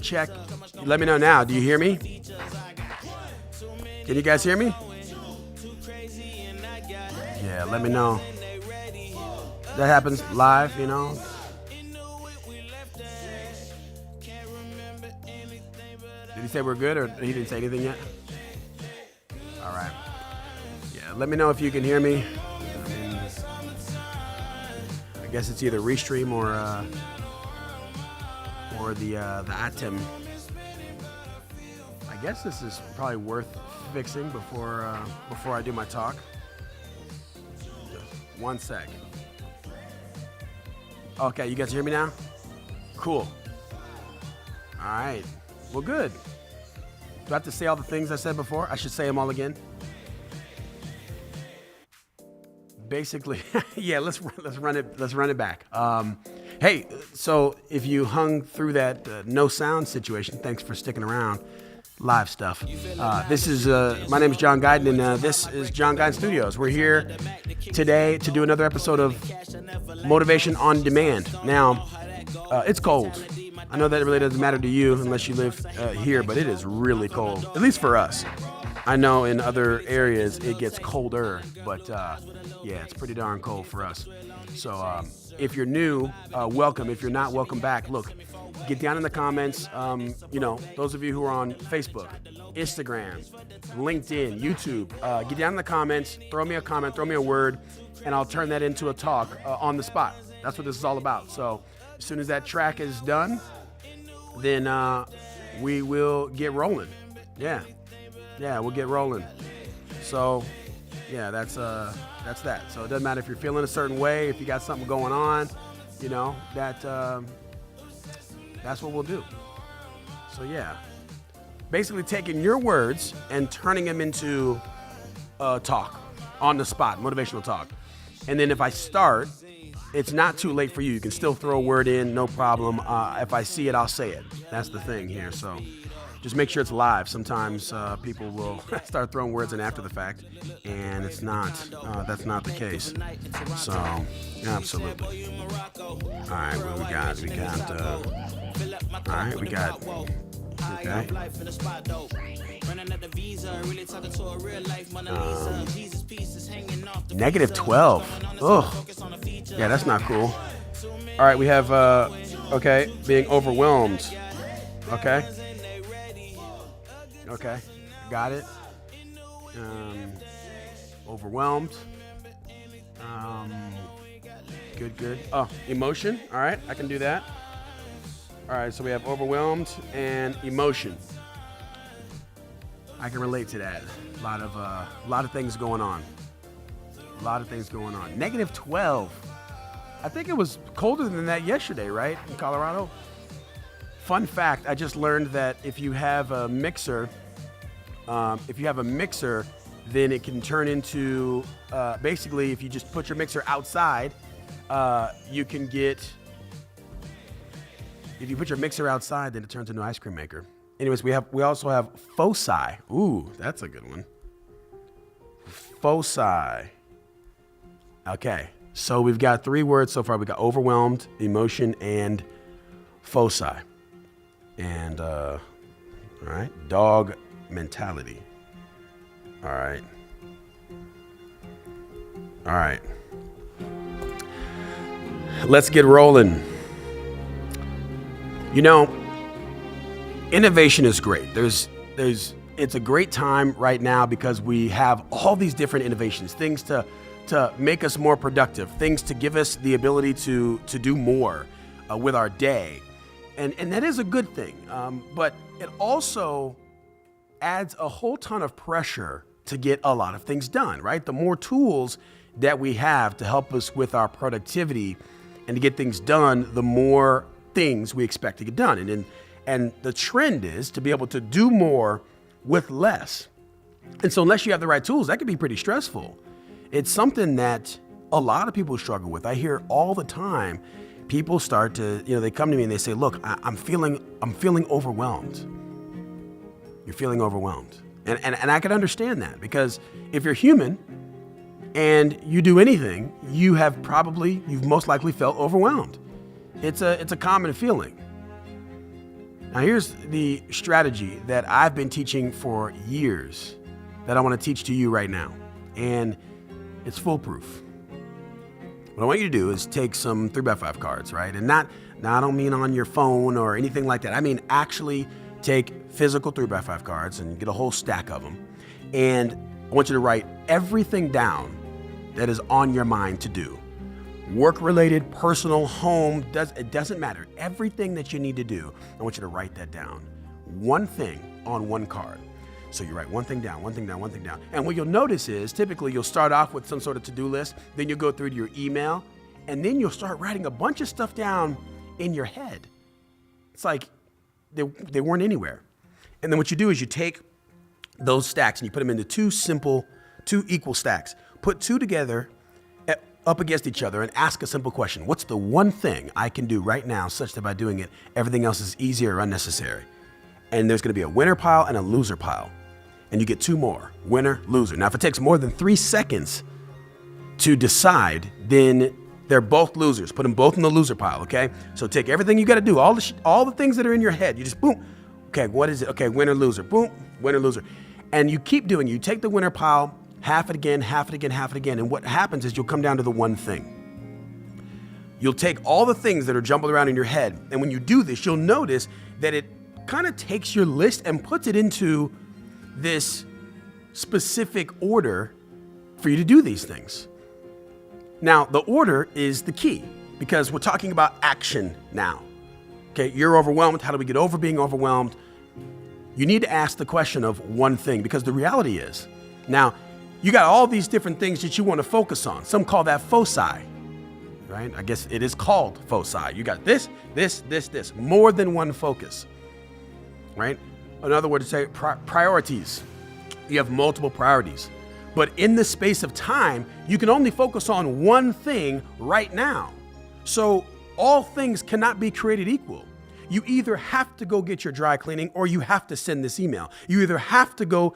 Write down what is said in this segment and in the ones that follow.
Check. Let me know now. Do you hear me? Can you guys hear me? Yeah, let me know. That happens live, you know. Did he say we're good, or he didn't say anything yet? All right. Yeah, let me know if you can hear me. I guess it's either Restream or the Atom. I guess this is probably worth fixing before I do my talk. Just 1 sec. Okay, you guys hear me now? Cool. All right. Well, good. Do I have to say all the things I said before? I should say them all again. Basically, yeah. Let's run it back. Hey, so if you hung through that no sound situation, thanks for sticking around. Live stuff. This is my name is John Guyton, and this is John Guyton Studios. We're here today to do another episode of Motivation on Demand. Now, it's cold. I know that it really doesn't matter to you unless you live here, but it is really cold, at least for us. I know in other areas it gets colder, but yeah, it's pretty darn cold for us. So if you're new, welcome. If you're not, welcome back. Look, get down in the comments. Those of you who are on Facebook, Instagram, LinkedIn, YouTube, get down in the comments, throw me a comment, throw me a word, and I'll turn that into a talk on the spot. That's what this is all about. So as soon as that track is done, then we will get rolling. Yeah, we'll get rolling. So yeah, that's that. So it doesn't matter if you're feeling a certain way, if you got something going on, that's what we'll do. So yeah, basically taking your words and turning them into talk on the spot, motivational talk. And then if I start, it's not too late for you. You can still throw a word in, no problem. If I see it, I'll say it. That's the thing here. So just make sure it's live. Sometimes people will start throwing words in after the fact, and it's not. That's not the case. So, absolutely. All right, what we got? Okay. Negative 12. Ugh. Yeah, that's not cool. All right, we have, being overwhelmed. Okay, got it. Overwhelmed. Good. Oh, emotion. All right, I can do that. All right, so we have overwhelmed and emotion. I can relate to that. A lot of things going on. Negative 12. I think it was colder than that yesterday, right? In Colorado. Fun fact, I just learned that if you have a mixer, then it can turn into, basically, if you just put your mixer outside, you can get, if you put your mixer outside, then it turns into an ice cream maker. Anyways, we also have foci. Ooh, that's a good one. Foci. Okay, so we've got 3 words so far. We got overwhelmed, emotion, and foci. And all right, dog mentality. All right. Let's get rolling. Innovation is great. It's a great time right now because we have all these different innovations, things to make us more productive, things to give us the ability to do more with our day. And that is a good thing. But it also adds a whole ton of pressure to get a lot of things done, right? The more tools that we have to help us with our productivity and to get things done, the more things we expect to get done. And the trend is to be able to do more with less. And so unless you have the right tools, that can be pretty stressful. It's something that a lot of people struggle with. I hear all the time, people start to, they come to me and they say, look, I'm feeling overwhelmed. You're feeling overwhelmed. And I can understand that because if you're human, and you do anything, you've most likely felt overwhelmed. It's a common feeling. Now here's the strategy that I've been teaching for years that I want to teach to you right now. And it's foolproof. What I want you to do is take some 3x5 cards, right? And now I don't mean on your phone or anything like that. I mean actually take physical 3x5 cards and get a whole stack of them. And I want you to write everything down that is on your mind to do. Work-related, personal, home, it doesn't matter. Everything that you need to do, I want you to write that down. One thing on one card. So you write one thing down, one thing down, one thing down. And what you'll notice is typically you'll start off with some sort of to-do list, then you'll go through to your email, and then you'll start writing a bunch of stuff down in your head. It's like they weren't anywhere. And then what you do is you take those stacks and you put them into two equal stacks. Put two together up against each other and ask a simple question. What's the one thing I can do right now such that by doing it, everything else is easier or unnecessary? And there's going to be a winner pile and a loser pile. And you get two more, winner, loser. Now, if it takes more than 3 seconds to decide, then they're both losers. Put them both in the loser pile, okay? So take everything you got to do, all the things that are in your head. You just boom. Okay, what is it? Okay, winner, loser. Boom, winner, loser. And you keep doing it. You take the winner pile, half it again, half it again, half it again. And what happens is you'll come down to the one thing. You'll take all the things that are jumbled around in your head. And when you do this, you'll notice that it kind of takes your list and puts it into this specific order for you to do these things. Now, the order is the key because we're talking about action now. Okay, you're overwhelmed. How do we get over being overwhelmed? You need to ask the question of one thing because the reality is, now, you got all these different things that you want to focus on. Some call that foci, right? I guess it is called foci. You got this, more than one focus, right? Another word to say priorities. You have multiple priorities. But in the space of time, you can only focus on one thing right now. So all things cannot be created equal. You either have to go get your dry cleaning or you have to send this email. You either have to go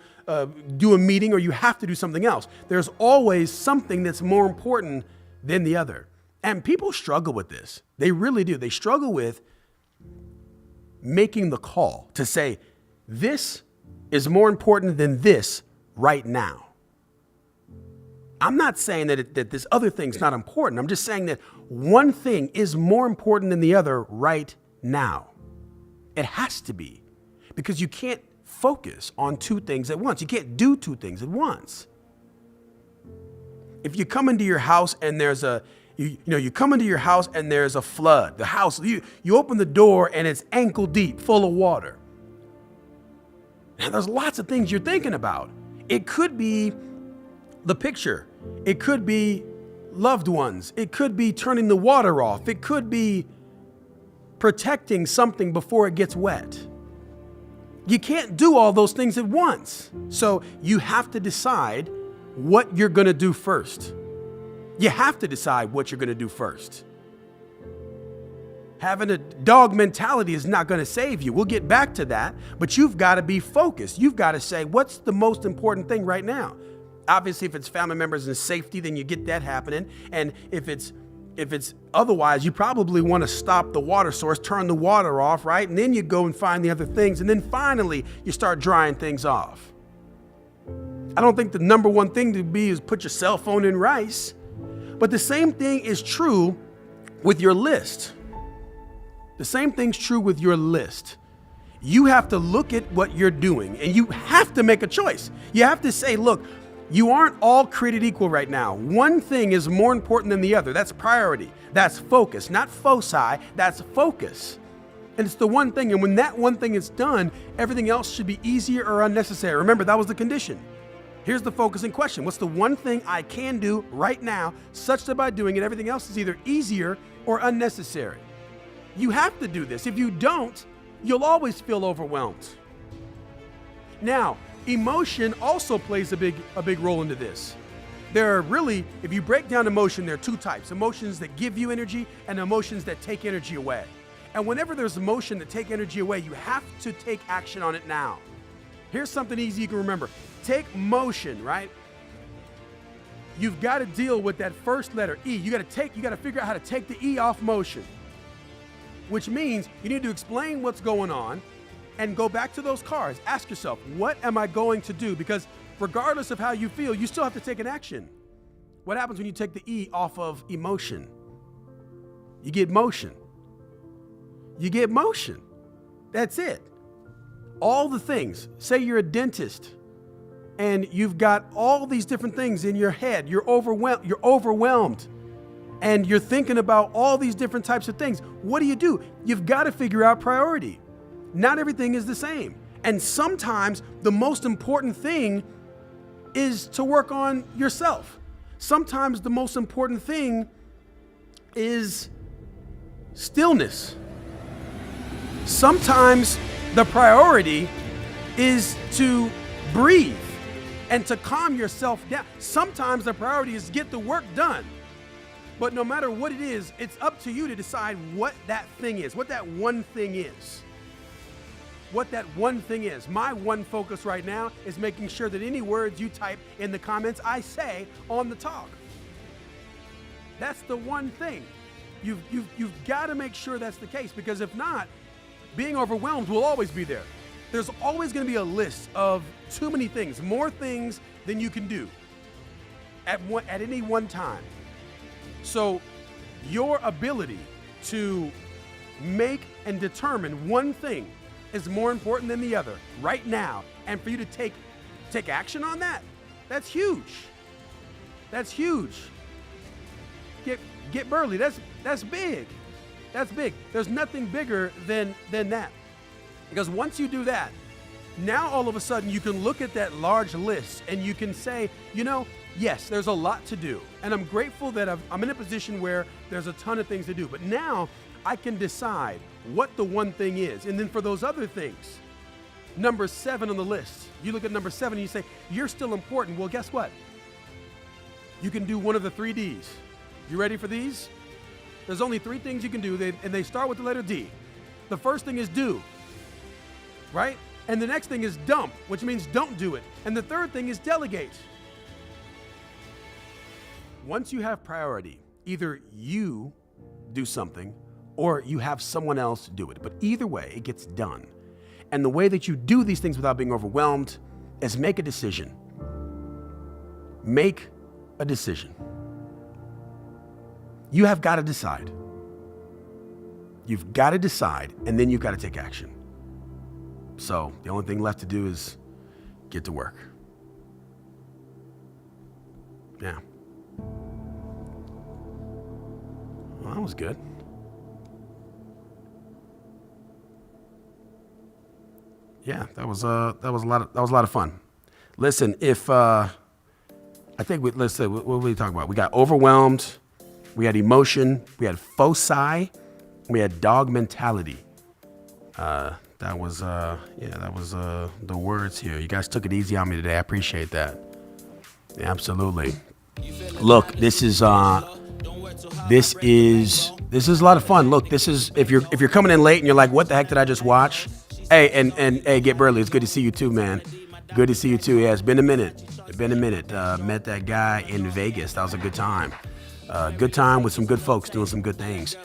do a meeting or you have to do something else. There's always something that's more important than the other. And people struggle with this. They really do. They struggle with making the call to say, this is more important than this right now. I'm not saying that this other thing's not important. I'm just saying that one thing is more important than the other right now. It has to be, because you can't focus on two things at once. You can't do two things at once. If you come into your house and there's you come into your house and there's a flood, the house, you open the door and it's ankle deep, full of water. Now there's lots of things you're thinking about. It could be the picture. It could be loved ones. It could be turning the water off. It could be protecting something before it gets wet. You can't do all those things at once. So you have to decide what you're going to do first. You have to decide what you're going to do first. Having a dog mentality is not going to save you. We'll get back to that, but you've got to be focused. You've got to say, what's the most important thing right now? Obviously, if it's family members and safety, then you get that happening. And if it's otherwise, you probably want to stop the water source, turn the water off, right? And then you go and find the other things. And then finally, you start drying things off. I don't think the number one thing to be is put your cell phone in rice. But the same thing is true with your list. The same thing's true with your list. You have to look at what you're doing and you have to make a choice. You have to say, look, you aren't all created equal right now. One thing is more important than the other. That's priority. That's focus, not foci. That's focus. And it's the one thing. And when that one thing is done, everything else should be easier or unnecessary. Remember, that was the condition. Here's the focusing question. What's the one thing I can do right now such that by doing it, everything else is either easier or unnecessary? You have to do this. If you don't, you'll always feel overwhelmed. Now, emotion also plays a big role into this. There are really, if you break down emotion, there are two types: emotions that give you energy and emotions that take energy away. And whenever there's emotion that take energy away, you have to take action on it now. Here's something easy you can remember. Take motion, right? you've got to deal with that first letter, E. You got to figure out how to take the E off motion, which means you need to explain what's going on and go back to those cards. Ask yourself, what am I going to do? Because regardless of how you feel, you still have to take an action. What happens when you take the E off of emotion? You get motion. You get motion. That's it. All the things. Say you're a dentist and you've got all these different things in your head. You're overwhelmed. And you're thinking about all these different types of things. What do? You've got to figure out priority. Not everything is the same. And sometimes the most important thing is to work on yourself. Sometimes the most important thing is stillness. Sometimes the priority is to breathe and to calm yourself down. Sometimes the priority is to get the work done. But no matter what it is, it's up to you to decide what that thing is, what that one thing is. What that one thing is. My one focus right now is making sure that any words you type in the comments, I say on the talk. That's the one thing. You've got to make sure that's the case, because if not, being overwhelmed will always be there. There's always going to be a list of too many things, more things than you can do at any one time. So your ability to make and determine one thing is more important than the other right now. And for you to take action on that, that's huge. That's huge. Get Burley. That's big. That's big. There's nothing bigger than that. Because once you do that, now all of a sudden you can look at that large list and you can say, yes, there's a lot to do. And I'm grateful that I'm in a position where there's a ton of things to do. But now I can decide what the one thing is. And then for those other things, number 7 on the list, you look at number 7 and you say, you're still important. Well, guess what? You can do one of the 3 Ds. You ready for these? There's only 3 things you can do, and they start with the letter D. The first thing is do, right? And the next thing is dump, which means don't do it. And the third thing is delegate. Once you have priority, either you do something or you have someone else do it. But either way, it gets done. And the way that you do these things without being overwhelmed is make a decision. Make a decision. You have got to decide. You've got to decide, and then you've got to take action. So the only thing left to do is get to work. Yeah. Well, that was good. Yeah, that was a lot of fun. Listen, if let's say what were we talking about? We got overwhelmed. We had emotion, we had foci, we had dog mentality. That was the words here. You guys took it easy on me today. I appreciate that. Yeah, absolutely. Look, this is a lot of fun. Look, this is if you're coming in late and you're like, what the heck did I just watch? Hey, and hey, Get Burley, it's good to see you too, man. Good to see you too. Yeah, it's been a minute. Met that guy in Vegas. That was a good time. Good time with some good folks doing some good things.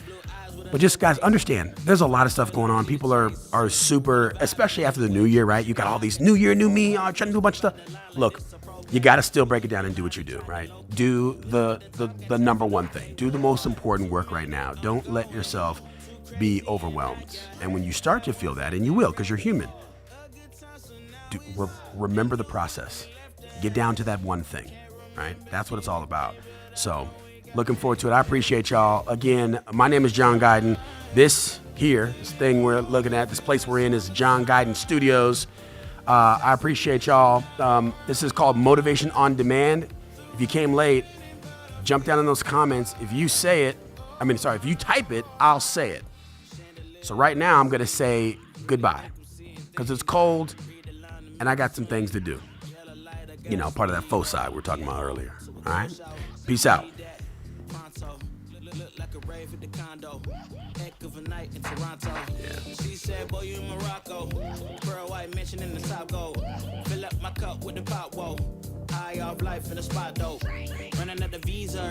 But just guys, understand, there's a lot of stuff going on. People are super, especially after the new year, right? You got all these new year, new me, trying to do a bunch of stuff. Look, you got to still break it down and do what you do, right? Do the number one thing. Do the most important work right now. Don't let yourself be overwhelmed. And when you start to feel that, and you will, because you're human, remember the process. Get down to that one thing, right? That's what it's all about. So, looking forward to it. I appreciate y'all. Again, my name is John Guyton. This thing we're looking at, this place we're in is John Guyton Studios. I appreciate y'all. This is called Motivation on Demand. If you came late, jump down in those comments. If you if you type it, I'll say it. So right now I'm going to say goodbye because it's cold and I got some things to do. Part of that foci we were talking about earlier. All right. Peace out. Yeah. She said, boy, you in Morocco. Pearl white mention in the top gold. Fill up my cup with the pop, whoa. high off life in the spot though. Running up the visa.